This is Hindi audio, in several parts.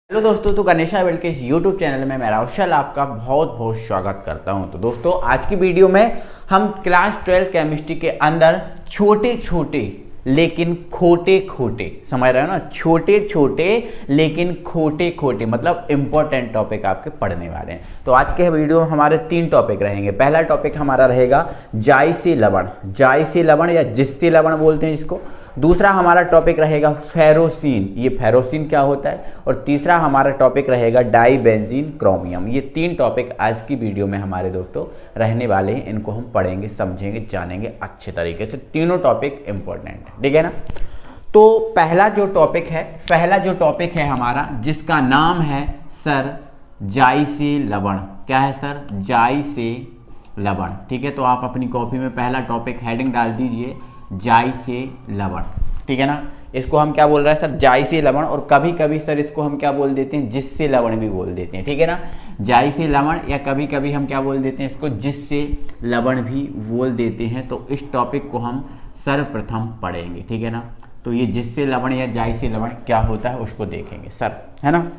हेलो दोस्तों, तो गणेशा बिल्ड के इस यूट्यूब चैनल में मैं राहुल आपका बहुत बहुत स्वागत करता हूं। तो दोस्तों, आज की वीडियो में हम क्लास 12 केमिस्ट्री के अंदर छोटे छोटे लेकिन खोटे खोटे, समझ रहे हो ना, छोटे छोटे लेकिन खोटे खोटे मतलब इंपॉर्टेंट टॉपिक आपके पढ़ने वाले हैं। तो आज के वीडियो में हमारे 3 टॉपिक रहेंगे। पहला टॉपिक हमारा रहेगा जायसी लवण, जायसी लवण या जिस्सी लवण बोलते हैं इसको। दूसरा हमारा टॉपिक रहेगा फेरोसिन, ये फेरोसिन क्या होता है। और तीसरा हमारा टॉपिक रहेगा डाइबेंजीन क्रोमियम। ये 3 टॉपिक आज की वीडियो में हमारे दोस्तों रहने वाले हैं। इनको हम पढ़ेंगे, समझेंगे, जानेंगे अच्छे तरीके से। तीनों टॉपिक इंपॉर्टेंट है, ठीक है ना। तो पहला जो टॉपिक है हमारा, जिसका नाम है सर जायसी लवण। क्या है सर? जायसी लवण, ठीक है। तो आप अपनी कॉपी में पहला टॉपिक हेडिंग डाल दीजिए जायसी लवण, ठीक है ना। इसको हम क्या बोल रहे हैं सर? जायसी लवण। और कभी कभी सर इसको हम क्या बोल देते हैं? जिससे लवण भी बोल देते हैं, ठीक है ना। जायसी लवण या कभी कभी हम क्या बोल देते हैं इसको? जिससे लवण भी बोल देते हैं। तो इस टॉपिक को हम सर्वप्रथम पढ़ेंगे, ठीक है ना। तो ये जिससे लवण या जायसी लवण क्या होता है उसको देखेंगे सर, है ना।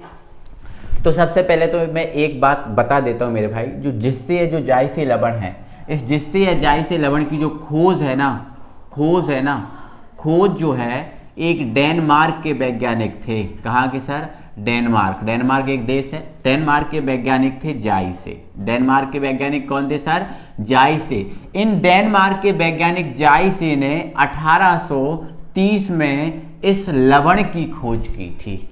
तो सबसे पहले तो मैं एक बात बता देता हूँ मेरे भाई, जो जिससे या जो जायसी लवण है, इस जिससे या जायसी लवण की जो खोज है ना, खोज जो है एक डेनमार्क के वैज्ञानिक थे। कहाँ के सर? डेनमार्क। डेनमार्क एक देश है। डेनमार्क के वैज्ञानिक थे जायसे। डेनमार्क के वैज्ञानिक कौन थे सर? जायसे। इन डेनमार्क के वैज्ञानिक जायसे ने 1830 में इस लवण की खोज की थी।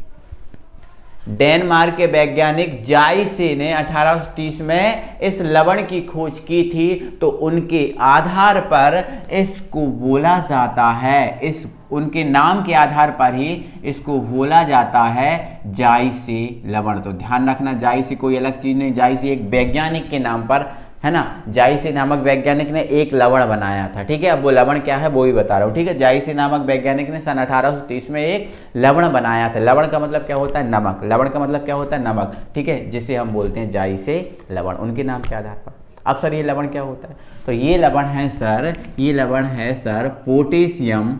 डेनमार्क के वैज्ञानिक जायसे ने 1830 में इस लवण की खोज की थी। तो उनके आधार पर इसको बोला जाता है, इस उनके नाम के आधार पर ही इसको बोला जाता है जायसी लवण। तो ध्यान रखना, जायसी कोई अलग चीज नहीं, जायसी एक वैज्ञानिक के नाम पर, है ना। जायसी नामक वैज्ञानिक ने एक लवण बनाया था, ठीक है। अब वो लवण क्या है वो भी बता रहा हूँ, ठीक है। जायसी नामक वैज्ञानिक ने सन 1830 में एक लवण बनाया था। लवण का मतलब क्या होता है? नमक। लवण का मतलब क्या होता है? नमक, ठीक है, जिसे हम बोलते हैं जायसी लवण, उनके नाम के आधार पर। अब सर ये लवण क्या होता है? तो ये लवण है सर पोटेशियम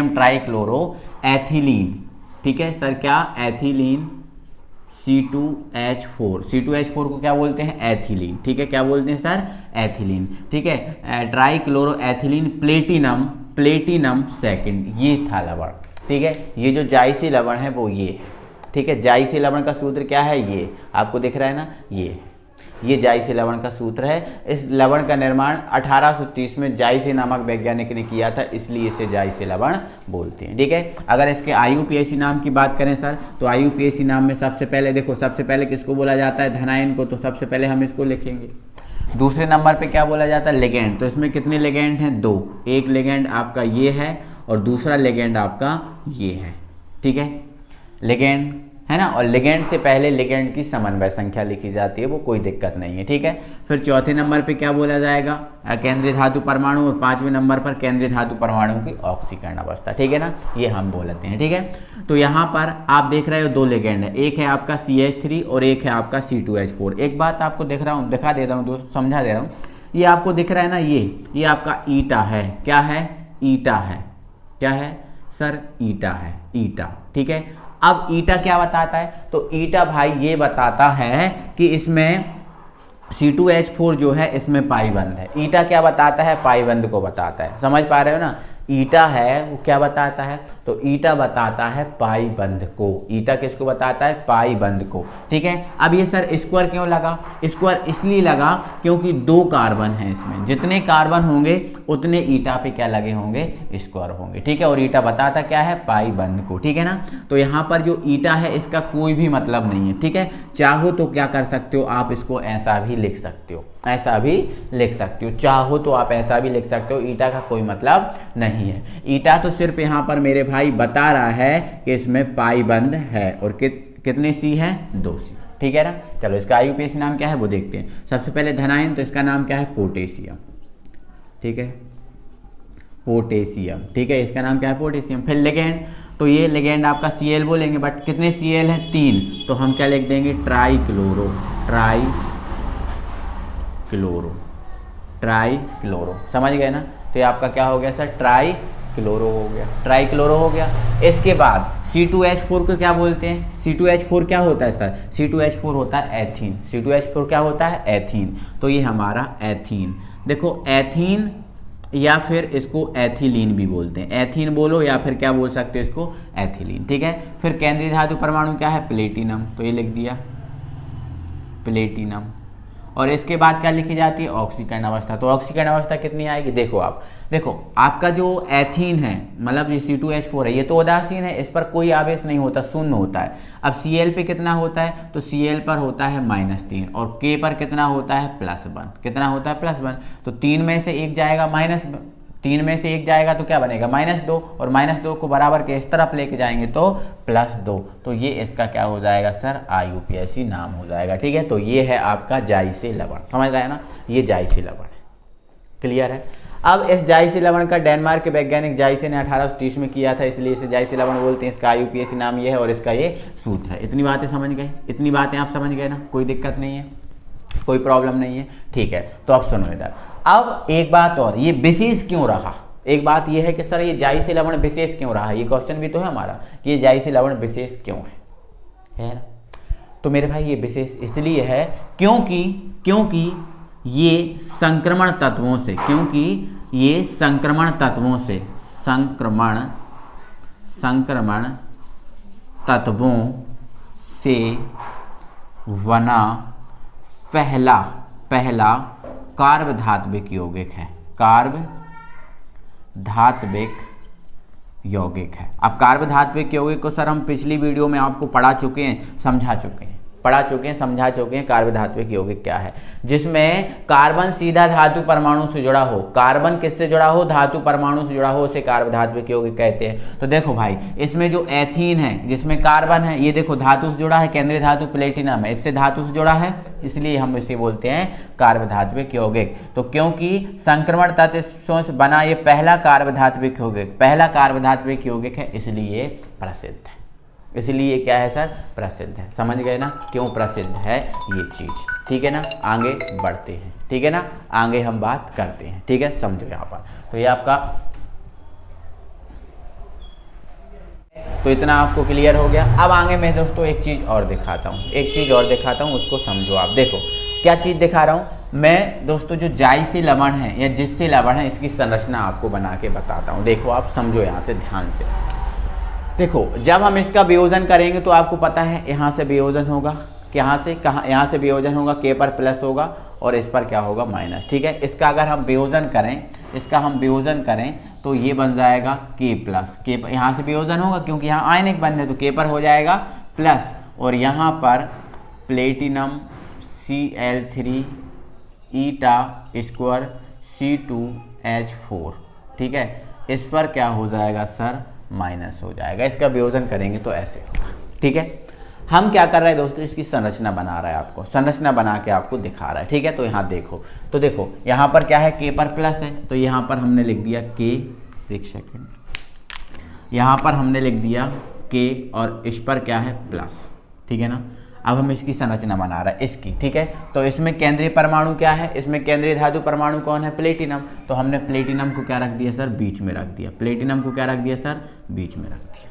ट्राइक्लोरो एथिलीन, ठीक है सर। क्या? Ethylene C2H4। C2H4 को क्या बोलते हैं? एथिलीन, ठीक है। क्या बोलते हैं सर? एथिलीन, ठीक है। ट्राइक्लोरो एथिलीन प्लेटिनम सेकंड, ये था लवण, ठीक है। ये जो जायसी लवण है वो ये है, ठीक है। जायसी लवण का सूत्र क्या है? ये आपको दिख रहा है ना, ये जायसी लवण का सूत्र है। इस लवण का निर्माण 1830 में जायसी नामक वैज्ञानिक ने किया था, इसलिए इसे जायसी लवण बोलते हैं, ठीक है। अगर इसके IUPAC नाम की बात करें सर, तो IUPAC नाम में सबसे पहले किसको बोला जाता है? धनायन को। तो सबसे पहले हम इसको लिखेंगे। दूसरे नंबर पे क्या बोला जाता है? लिगेंड। तो इसमें कितने लिगेंड हैं? 2। एक लिगेंड आपका ये है और दूसरा लिगेंड आपका ये है, ठीक है। लिगेंड है ना। और लिगेंड से पहले लिगेंड की समन्वय संख्या लिखी जाती है, वो कोई दिक्कत नहीं है, ठीक है। फिर चौथे नंबर पे क्या बोला जाएगा? केंद्रीय धातु परमाणु। और 5वें नंबर पर केंद्रीय धातु परमाणु की ऑक्सीकरण अवस्था, ठीक है ना। ये हम बोलते हैं, ठीक है। तो यहाँ पर आप देख रहे हो 2 लिगेंड है, एक है आपका CH3 और एक है आपका C2H4। एक बात आपको दिखा देता हूँ दोस्त, समझा दे रहा हूँ। ये आपको दिख रहा है ना, ये आपका ईटा है। क्या है? ईटा है। क्या है सर? ईटा है, ईटा, ठीक है। अब ईटा क्या बताता है? तो ईटा भाई ये बताता है कि इसमें C2H4 जो है इसमें पाई बंद है। ईटा क्या बताता है? पाई बंद को बताता है। समझ पा रहे हो ना। ईटा है वो क्या बताता है? तो ईटा बताता है पाई बंद को। ईटा किसको बताता है? पाई बंद को, ठीक है। अब ये सर स्क्वायर क्यों लगा? स्क्वायर इसलिए लगा क्योंकि 2 कार्बन हैं इसमें। जितने कार्बन होंगे उतने ईटा पे क्या लगे होंगे? स्क्वायर होंगे, ठीक है। और ईटा बताता क्या है? पाई बंद को, ठीक है ना। तो यहाँ पर जो ईटा है इसका कोई भी मतलब नहीं है, ठीक है। चाहो तो क्या कर सकते हो आप? इसको ऐसा भी लिख सकते हो, चाहो तो आप ऐसा भी लिख सकते हो। ईटा का कोई मतलब नहीं है। ईटा तो सिर्फ यहाँ पर मेरे भाई बता रहा है कि इसमें पाई बंद है। और कितने C है? 2 C, ठीक है ना। चलो इसका IUPAC नाम क्या है वो देखते हैं। सबसे पहले धनायन, तो इसका नाम क्या है? पोटेशियम, ठीक है। पोटेशियम, ठीक है। इसका नाम क्या है? पोटेशियम। फिर लिगेंड, तो ये लिगेंड आपका Cl बोलेंगे, बट कितने Cl है? 3। तो हम क्या लिख देंगे? ट्राइक्लोरो, समझ गए ना। तो ये आपका क्या हो गया सर? ट्राई क्लोरो हो गया, ट्राई क्लोरो हो गया। इसके बाद C2H4 को क्या बोलते हैं? C2H4 क्या होता है सर? C2H4 होता है एथीन। C2H4 क्या होता है? एथीन। तो ये हमारा एथीन। देखो एथीन या फिर इसको एथिलीन भी बोलते हैं, एथीन बोलो या फिर क्या बोल सकते हैं इसको? एथिलीन। ठीक है। फिर केंद्रीय धातु परमाणु क्या है? प्लेटिनम। तो ये लिख दिया प्लेटिनम। और इसके बाद क्या लिखी जाती है? ऑक्सीकरण अवस्था। तो ऑक्सीकरण अवस्था कितनी आएगी? देखो आपका जो एथीन है, मतलब ये C2H4 है, ये तो उदासीन है, इस पर कोई आवेश नहीं होता, शून्य होता है। अब Cl पे कितना होता है? तो Cl पर होता है -3 और K पर कितना होता है? +1। कितना होता है? +1। तो 3 में से 1 जाएगा, -3 में से 1 जाएगा तो क्या बनेगा? -2, और -2 को बराबर के इस तरफ लेके जाएंगे तो +2। तो ये इसका क्या हो जाएगा सर? IUPAC नाम हो जाएगा। ठीक है। तो ये है आपका जाइसे लवण, समझ रहे हैं ना? ये जाइसे लवण है। क्लियर है? अब इस जाइसे लवण का डेनमार्क के वैज्ञानिक जाइसे ने 1830 में किया था, इसलिए इसे जाइसे लवण बोलते हैं। इसका IUPAC नाम ये है और इसका ये सूत्र है। इतनी बातें समझ गए? इतनी बातें आप समझ गए ना? कोई दिक्कत नहीं है, कोई प्रॉब्लम नहीं है। ठीक है। तो अब सुनो इधर, अब एक बात और, ये विशेष क्यों रहा? एक बात ये है कि सर ये जाइसे लवण विशेष क्यों रहा? ये क्वेश्चन भी तो है हमारा कि ये जाइसे लवण विशेष क्यों है ना? तो मेरे भाई ये विशेष इसलिए है क्योंकि ये संक्रमण तत्वों से, संक्रमण तत्वों से बना पहला कार्बधात्विक यौगिक है। कार्बधात्विक यौगिक है। अब कार्बधात्विक यौगिक को सर हम पिछली वीडियो में आपको पढ़ा चुके हैं, समझा चुके हैं, कार्बधात्विक यौगिक क्या है, जिसमें कार्बन सीधा धातु परमाणु से जुड़ा हो। कार्बन किससे जुड़ा हो? धातु परमाणु से जुड़ा हो, उसे कार्बधात्विक यौगिक कहते हैं। तो देखो भाई, इसमें जो एथीन है जिसमें कार्बन है, ये देखो धातु से जुड़ा है, केंद्रीय धातु प्लेटिनम है, इससे धातु से जुड़ा है, इसलिए हम इसे बोलते हैं कार्बधात्विक यौगिक। तो क्योंकि संक्रमण तत्वों से बना ये पहला कार्बधात्विक यौगिक है, इसलिए प्रसिद्ध है। इसलिए क्या है सर? प्रसिद्ध है। समझ गए ना क्यों प्रसिद्ध है ये चीज? ठीक है ना? आगे बढ़ते हैं। ठीक है ना? आगे हम बात करते हैं। ठीक है, समझो यहाँ पर। तो ये आपका, तो इतना आपको क्लियर हो गया। अब आगे मैं दोस्तों एक चीज और दिखाता हूँ, उसको समझो आप। देखो क्या चीज दिखा रहा हूँ मैं दोस्तों, जो जाइसे लवण है या जिससे लवण है, इसकी संरचना आपको बना के बताता हूँ। देखो आप समझो यहाँ से ध्यान से। देखो जब हम इसका वियोजन करेंगे तो आपको पता है यहाँ से वियोजन होगा, यहाँ से वियोजन होगा, K पर प्लस होगा और इस पर क्या होगा? माइनस। ठीक है। इसका अगर हम वियोजन करें, तो ये बन जाएगा K प्लस। यहाँ से वियोजन होगा क्योंकि यहाँ आयनिक बंध है, तो K पर हो जाएगा प्लस, और यहाँ पर प्लेटिनम Cl3 ईटा स्क्वायर C2H4। ठीक है। इस पर क्या हो जाएगा सर? माइनस हो जाएगा। इसका वियोजन करेंगे तो ऐसे होगा। ठीक है। हम क्या कर रहे हैं दोस्तों? इसकी संरचना बना रहा है, आपको संरचना बना के आपको दिखा रहा है। ठीक है। तो यहाँ देखो, यहाँ पर क्या है? K पर प्लस है, तो यहाँ पर हमने लिख दिया K, एक सेकेंड, यहाँ पर हमने लिख दिया K और इस पर क्या है? प्लस। ठीक है ना? अब हम इसकी संरचना बना रहे हैं इसकी। ठीक है। तो इसमें केंद्रीय परमाणु क्या है? इसमें केंद्रीय धातु परमाणु कौन है? प्लेटिनम। तो हमने प्लेटिनम को क्या रख दिया सर? बीच में रख दिया। बीच में रख दिया।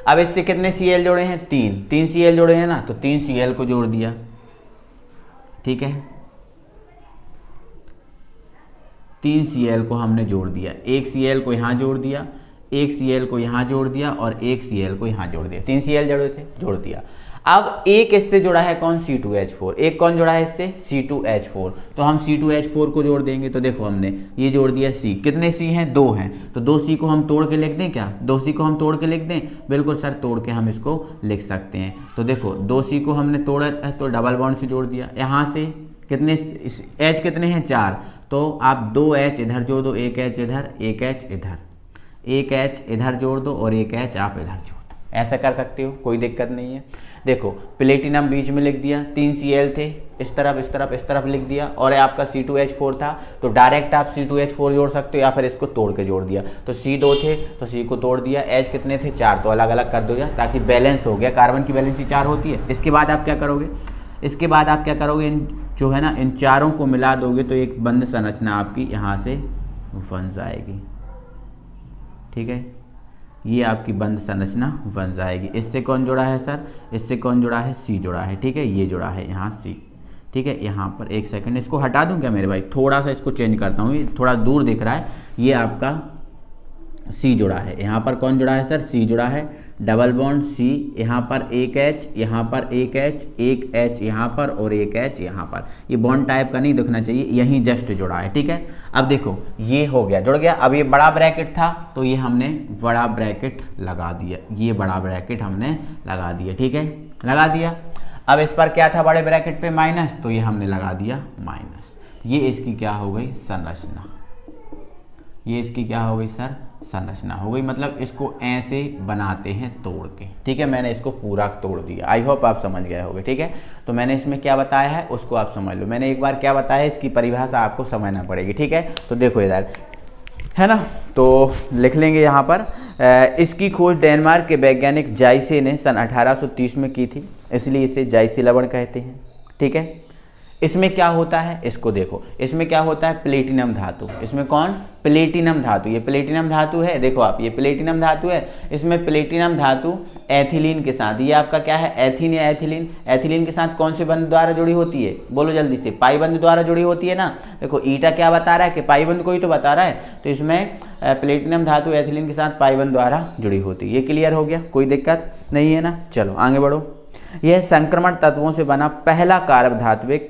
अब इससे कितने Cl जोड़े हैं? 3 Cl जोड़े हैं ना, तो 3 Cl को जोड़ दिया। ठीक है। 3 Cl को हमने जोड़ दिया, एक Cl को यहाँ जोड़ दिया, एक Cl को यहाँ जोड़ दिया और एक Cl को यहाँ जोड़ दिया। 3 Cl जोड़े थे, जोड़ दिया। अब एक इससे जुड़ा है कौन? C2H4। एक कौन जुड़ा है इससे? C2H4। तो हम C2H4 को जोड़ देंगे। तो देखो हमने ये जोड़ दिया C। कितने C हैं? 2 हैं। तो 2 C को हम तोड़ के लिख दें क्या? 2 C को हम तोड़ के लिख दें? बिल्कुल सर, तोड़ के हम इसको लिख सकते हैं। तो देखो 2 C को हमने तोड़ा तो डबल बॉन्ड से जोड़ दिया। यहाँ से कितने H कितने हैं? 4। तो आप 2 H इधर जोड़ दो, एक H इधर, एक H इधर, एक H इधर जोड़ दो और एक H आप इधर जोड़ दो। ऐसा कर सकते हो, कोई दिक्कत नहीं है। देखो प्लेटिनम बीच में लिख दिया, 3 Cl थे, इस तरफ लिख दिया, और आपका C2H4 था, तो डायरेक्ट आप C2H4 जोड़ सकते हो या फिर इसको तोड़ के जोड़ दिया। तो C2 थे तो C को तोड़ दिया, H कितने थे? 4, तो अलग अलग कर दो ताकि बैलेंस हो गया। कार्बन की वैलेंसी 4 होती है। इसके बाद आप क्या करोगे? इन जो है ना, इन चारों को मिला दोगे तो एक बंद संरचना आपकी यहाँ से बन जाएगी। ठीक है, ये आपकी बंद संरचना बन जाएगी। इससे कौन जुड़ा है सर, इससे कौन जुड़ा है, सी जुड़ा है, ठीक है, ये जुड़ा है यहाँ सी, ठीक है। यहाँ पर एक सेकंड इसको हटा दूं क्या मेरे भाई, थोड़ा सा इसको चेंज करता हूँ, ये थोड़ा दूर दिख रहा है, ये आपका सी जुड़ा है। यहाँ पर कौन जुड़ा है सर, सी जुड़ा है, डबल बॉन्ड सी, यहाँ पर एक एच, यहाँ पर एक एच यहाँ पर और एक एच यहाँ पर। ये बॉन्ड टाइप का नहीं दिखना चाहिए, यहीं जस्ट जुड़ा है, ठीक है। अब देखो ये हो गया, जुड़ गया। अब ये बड़ा ब्रैकेट था तो ये हमने बड़ा ब्रैकेट लगा दिया, ये बड़ा ब्रैकेट हमने लगा दिया, ठीक है, लगा दिया। अब इस पर क्या था बड़े ब्रैकेट पे माइनस, तो ये हमने लगा दिया माइनस। ये इसकी क्या हो गई, संरचना, ये इसकी क्या हो गई सर, संरचना हो गई। मतलब इसको ऐसे बनाते हैं तोड़ के, ठीक है। मैंने इसको पूरा तोड़ दिया, आई होप आप समझ गए होंगे, ठीक है। तो मैंने इसमें क्या बताया है उसको आप समझ लो, मैंने एक बार क्या बताया इसकी परिभाषा आपको समझना पड़ेगी, ठीक है। तो देखो इधर है ना, तो लिख लेंगे यहाँ पर, इसकी खोज डेनमार्क के वैज्ञानिक जाइसे ने सन 1830 में की थी, इसलिए इसे जाइसे लवण कहते हैं, ठीक है। इसमें क्या होता है, इसको देखो, इसमें क्या होता है, प्लेटिनम धातु, इसमें कौन, प्लेटिनम धातु, ये प्लेटिनम धातु है, देखो आप, ये प्लेटिनम धातु है। इसमें प्लेटिनम धातु एथिलीन के साथ, ये आपका क्या है, एथीन या एथिलीन, एथिलीन के साथ कौन से बंध द्वारा जुड़ी होती है, बोलो जल्दी से, पाई बंध द्वारा जुड़ी होती है ना। देखो ईटा क्या बता रहा है कि पाई बंध को ही तो बता रहा है, तो इसमें प्लेटिनम धातु एथिलीन के साथ पाई बंध द्वारा जुड़ी होती है। ये क्लियर हो गया, कोई दिक्कत नहीं है ना। चलो आगे बढ़ो। यह संक्रमण तत्वों से बना पहला कार्बधात्विक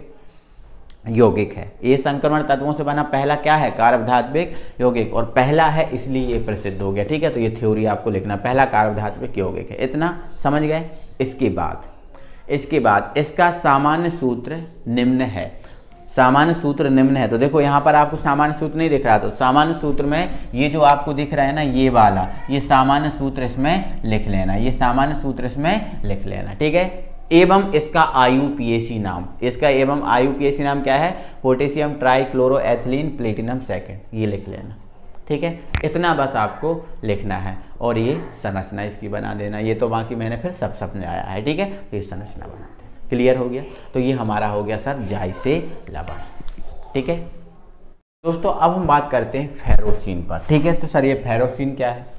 यौगिक है, ये संक्रमण तत्वों से बना पहला क्या है, कार्बधात्विक यौगिक, और पहला है इसलिए ये प्रसिद्ध हो गया, ठीक है। तो ये थ्योरी आपको लिखना, पहला कार्बधात्विक यौगिक है, इतना समझ गए। इसके बाद इसका सामान्य सूत्र निम्न है, सामान्य सूत्र निम्न है। तो देखो यहाँ पर आपको सामान्य सूत्र नहीं दिख रहा, तो सामान्य सूत्र में ये जो आपको दिख रहा है ना, ये वाला, ये सामान्य सूत्र इसमें लिख लेना, ये सामान्य सूत्र इसमें लिख लेना, ठीक है। एवं इसका IUPAC नाम, इसका एवं IUPAC नाम क्या है, पोटेशियम ट्राइक्लोरोएथिलीन प्लेटिनम सेकेंड, ये लिख लेना, ठीक है। इतना बस आपको लिखना है और ये संरचना इसकी बना देना। ये तो बाकी मैंने फिर सब समझाया है, ठीक है। तो ये संरचना बना देना, क्लियर हो गया। तो ये हमारा हो गया सर जाइसे लवण, ठीक है। दोस्तों अब हम बात करते हैं फेरोसिन पर, ठीक है। तो सर ये फेरोसिन क्या है,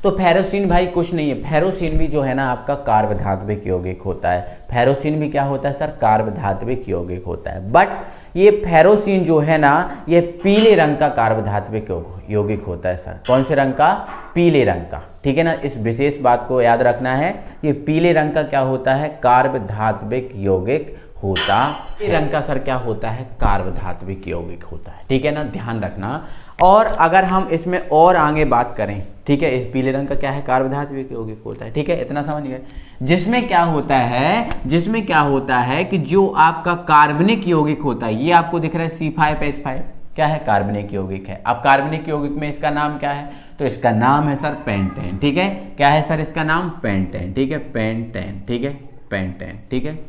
तो फेरोसिन भाई कुछ नहीं है, फेरोसिन भी जो है ना आपका कार्बधात्विक यौगिक होता है। फेरोसिन भी क्या होता है सर, कार्बधात्विक यौगिक होता है। बट ये फेरोसिन जो है ना, ये पीले रंग का कार्बधात्विक यौगिक होता है सर। कौन से रंग का, पीले रंग का, ठीक है ना। इस विशेष बात को याद रखना है, ये पीले रंग का क्या होता है, कार्बधात्विक यौगिक होता है। रंग का सर क्या होता है, कार्बधात्विक यौगिक होता है, ठीक है ना, ध्यान रखना। और अगर हम इसमें और आगे बात करें, ठीक है, इस पीले रंग का क्या है, कार्बधात्विक यौगिक होता है, ठीक है, इतना समझ गए। जिसमें क्या होता है, जिसमें क्या होता है कि जो आपका कार्बनिक यौगिक होता है, ये आपको दिख रहा है C5H5, क्या है, कार्बनिक यौगिक है। अब कार्बनिक यौगिक में इसका नाम क्या है, तो इसका नाम है सर पेंटेन, ठीक है। क्या है सर इसका नाम, पेंटेन, ठीक है, पेंटेन, ठीक है, पेंटेन, ठीक है,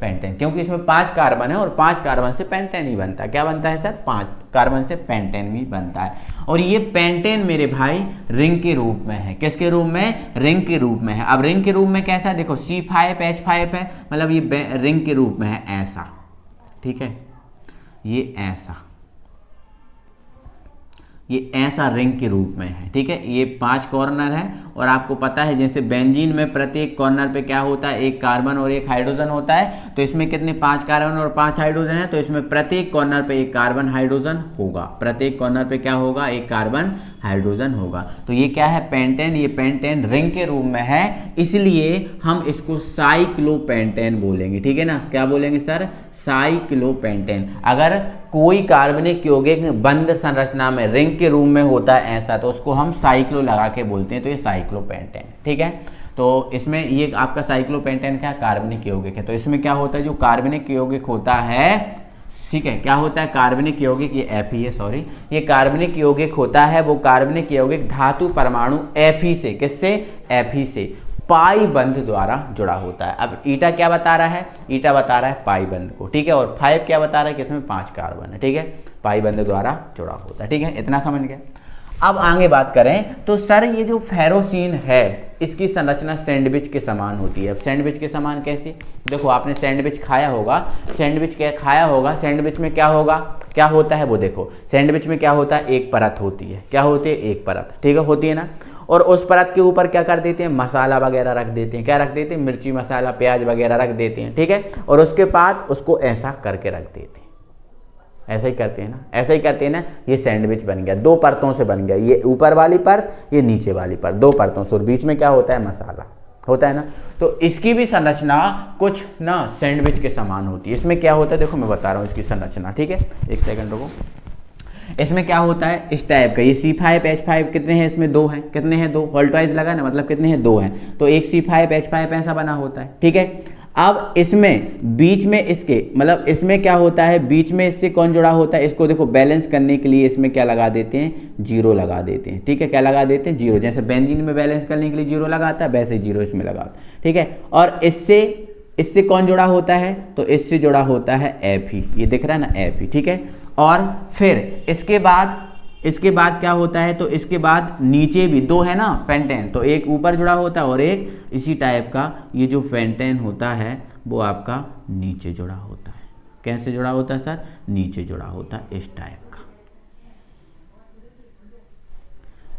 पेंटेन, क्योंकि इसमें 5 कार्बन है और 5 कार्बन से पेंटेन ही बनता है। क्या बनता है सर, 5 कार्बन से पेंटेन भी बनता है। और ये पेंटेन मेरे भाई रिंग के रूप में है, किसके रूप में, रिंग के रूप में है। अब रिंग के रूप में कैसा है, देखो C5H5 है, मतलब ये रिंग के रूप में है ऐसा, ठीक है, ये ऐसा, ये ऐसा रिंग के रूप में है, ठीक है। ये 5 कॉर्नर है और आपको पता है जैसे बेंजीन में प्रत्येक कॉर्नर पे क्या होता है, एक कार्बन और एक हाइड्रोजन होता है। तो इसमें कितने, 5 कार्बन और 5 हाइड्रोजन है, तो इसमें प्रत्येक कॉर्नर पे एक कार्बन हाइड्रोजन होगा, प्रत्येक कॉर्नर पे क्या होगा, एक कार्बन हाइड्रोजन होगा। तो ये क्या है, पेंटेन, ये पेंटेन रिंग के रूप में है, इसलिए हम इसको साइक्लोपेंटेन बोलेंगे, ठीक है ना। क्या बोलेंगे सर, साइक्लोपेंटेन। अगर कोई कार्बनिक यौगिक बंद संरचना में रिंग के रूप में होता है ऐसा, तो उसको हम साइक्लो लगा के बोलते हैं, तो ये साइक्लोपेंटेन, ठीक है। तो इसमें ये आपका साइक्लोपेंटेन क्या, कार्बनिक यौगिक है। तो इसमें क्या होता है, जो कार्बनिक यौगिक होता है, ठीक है, क्या होता है, कार्बनिक यौगिक, ये Fe है, सॉरी, ये कार्बनिक यौगिक होता है, वो कार्बनिक यौगिक धातु परमाणु Fe से, किससे, Fe से पाई बंध द्वारा जुड़ा होता है। अब ईटा क्या बता रहा है, ईटा बता रहा है पाई बंध को, ठीक है। और 5 क्या बता रहा है कि इसमें 5 कार्बन है, ठीक है, पाई बंध द्वारा जुड़ा होता है, ठीक है, इतना समझ गए। अब आगे बात करें तो सर ये जो फेरोसीन है इसकी संरचना सैंडविच के समान होती है। अब सैंडविच के समान कैसे? देखो आपने सैंडविच खाया होगा, सैंडविच क्या खाया होगा, सैंडविच में क्या होगा, क्या होता है वो देखो, सैंडविच में क्या होता है, एक परत होती है। क्या होती है? एक परत, ठीक है, होती है ना। और उस परत के ऊपर क्या कर देते हैं, मसाला वगैरह रख देते हैं। क्या रख देते हैं? मिर्ची मसाला प्याज वगैरह रख देते हैं, ठीक है। और उसके बाद उसको ऐसा करके रख देते हैं, ऐसा ही करते हैं ना, ऐसा ही करते हैं ना। ये सैंडविच बन गया, दो परतों से बन गया, ये ऊपर वाली परत, ये नीचे वाली परत, दो परतों से, और बीच में क्या होता है, मसाला होता है ना। तो इसकी भी संरचना कुछ ना सैंडविच के समान होती है। इसमें क्या होता है, देखो मैं बता रहा हूँ इसकी संरचना, ठीक है, एक सेकंड रुको। इसमें क्या होता है, इस टाइप का, ये C5H5 कितने हैं इसमें, दो हैं, कितने हैं, दो, वोल्टवाइज लगा ना, मतलब कितने हैं, दो हैं। तो एक C5H5 ऐसा बना होता है, ठीक है। अब इसमें बीच में इसके, मतलब इसमें क्या होता है, बीच में इससे कौन जुड़ा होता है, इसको देखो बैलेंस करने के लिए इसमें क्या लगा देते हैं, जीरो लगा देते हैं, ठीक है। क्या लगा देते हैं, जीरो। जैसे बेंजीन में बैलेंस करने के लिए जीरो लगाता है, वैसे जीरो इसमें लगाता है, ठीक है। और इससे कौन जुड़ा होता है, तो इससे जुड़ा होता है Fe, ये दिख रहा है ना, Fe, ठीक है। और फिर इसके बाद क्या होता है, तो इसके बाद नीचे भी दो है ना पेंटेन, तो एक ऊपर जुड़ा होता है और एक इसी टाइप का, ये जो पेंटेन होता है वो आपका नीचे जुड़ा होता है। कैसे जुड़ा होता है सर, नीचे जुड़ा होता है, इस टाइप का,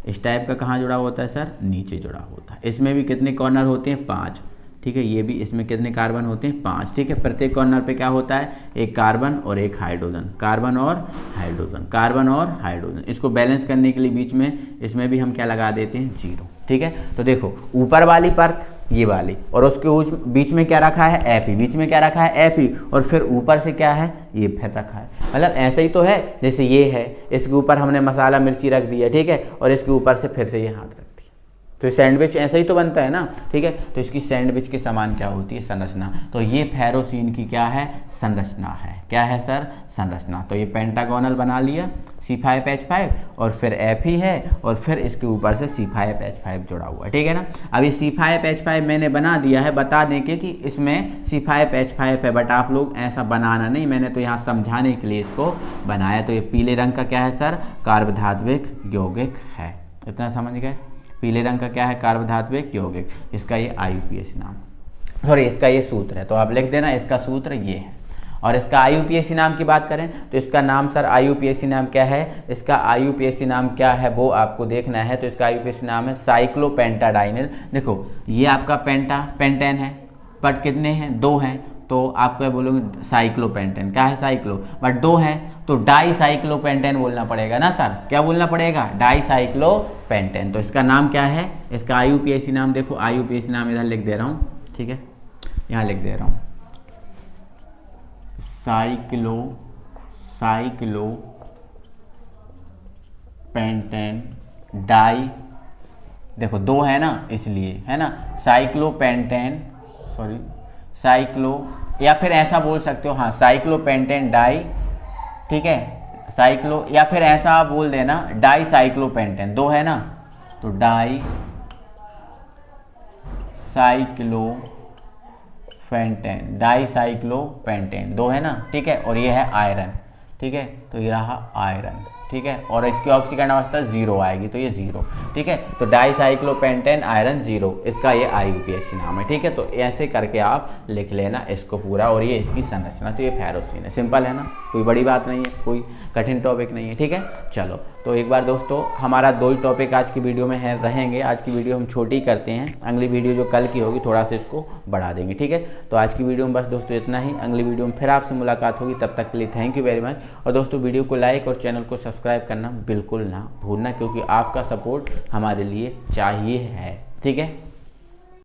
इस टाइप का। कहाँ जुड़ा होता है सर, नीचे जुड़ा होता है। इसमें भी कितने कॉर्नर होते हैं, 5, ठीक है। ये भी, इसमें कितने कार्बन होते हैं, 5, ठीक है। प्रत्येक कॉर्नर पे क्या होता है, एक कार्बन और एक हाइड्रोजन, कार्बन और हाइड्रोजन, कार्बन और हाइड्रोजन। इसको बैलेंस करने के लिए बीच में इसमें भी हम क्या लगा देते हैं, जीरो, ठीक है। तो देखो ऊपर वाली परत ये वाली, और उसके बीच में क्या रखा है, Fe, बीच में क्या रखा है, Fe, और फिर ऊपर से क्या है, ये फिर रखा है। मतलब ऐसे ही तो है, जैसे ये है, इसके ऊपर हमने मसाला मिर्ची रख दिया, ठीक है, और इसके ऊपर से फिर से ये हाथ रख, तो सैंडविच ऐसा ही तो बनता है ना, ठीक है। तो इसकी सैंडविच के समान क्या होती है, संरचना। तो ये फेरोसीन की क्या है, संरचना है। क्या है सर, संरचना। तो ये पेंटागोनल बना लिया, C5H5, और फिर Fe है, और फिर इसके ऊपर से C5H5 जुड़ा हुआ है, ठीक है ना। अब ये C5H5 मैंने बना दिया है, बता दें कि इसमें C5H5 है, बट आप लोग ऐसा बनाना नहीं, मैंने तो यहाँ समझाने के लिए इसको बनाया। तो ये पीले रंग का क्या है सर, कार्बधात्विक यौगिक है। इतना समझ गए, पीले रंग का क्या है, कार्बधात्विक यौगिक। इसका ये IUPAC नाम, सॉरी इसका ये सूत्र है, तो आप लिख देना, इसका सूत्र ये है। और इसका IUPAC नाम की बात करें तो इसका नाम सर, IUPAC नाम क्या है, इसका IUPAC नाम क्या है वो आपको देखना है। तो इसका IUPAC नाम है साइक्लोपेंटाडाइनिल। देखो ये आपका पेंटेन है, बट कितने हैं, दो हैं, तो आप क्या बोलोगे, साइक्लोपेंटेन। क्या है, साइक्लो, बट दो हैं, तो डाई साइक्लोपेंटेन बोलना पड़ेगा ना सर। क्या बोलना पड़ेगा, डाई साइक्लोपेंटेन। तो इसका नाम क्या है, इसका IUPAC नाम देखो, IUPAC नाम इधर लिख दे रहा हूँ, ठीक है, यहाँ लिख दे रहा हूँ, साइक्लोपेंटेन डाई, देखो दो है ना इसलिए, है ना, साइक्लोपेंटेन, सॉरी साइक्लो, या फिर ऐसा बोल सकते हो, हाँ साइक्लोपेंटेन डाई, ठीक है, साइक्लो, या फिर ऐसा आप बोल देना डाई साइक्लोपेंटेन, दो है ना, तो डाई साइक्लोपेंटेन, डाई साइक्लोपेंटेन, दो है ना, ठीक है। और ये है आयरन, ठीक है, तो ये रहा आयरन, ठीक है, और इसकी ऑक्सीकरण अवस्था 0 आएगी, तो ये 0, ठीक है। तो डाईसाइक्लोपेंटेन आयरन 0, इसका ये IUPAC नाम है, ठीक है। तो ऐसे करके आप लिख लेना इसको पूरा, और ये इसकी संरचना। तो ये फेरोसीन है, सिंपल है ना, कोई बड़ी बात नहीं है, कोई कठिन टॉपिक नहीं है, ठीक है। चलो तो एक बार दोस्तों, हमारा 2 ही टॉपिक आज की वीडियो में रहेंगे। आज की वीडियो हम छोटी करते हैं, अगली वीडियो जो कल की होगी थोड़ा सा इसको बढ़ा देंगे, ठीक है। तो आज की वीडियो में बस दोस्तों इतना ही, अगली वीडियो में फिर आपसे मुलाकात होगी, तब तक के लिए थैंक यू वेरी मच। और दोस्तों वीडियो को लाइक और चैनल को सब्सक्राइब करना बिल्कुल ना भूलना, क्योंकि आपका सपोर्ट हमारे लिए चाहिए है, ठीक है।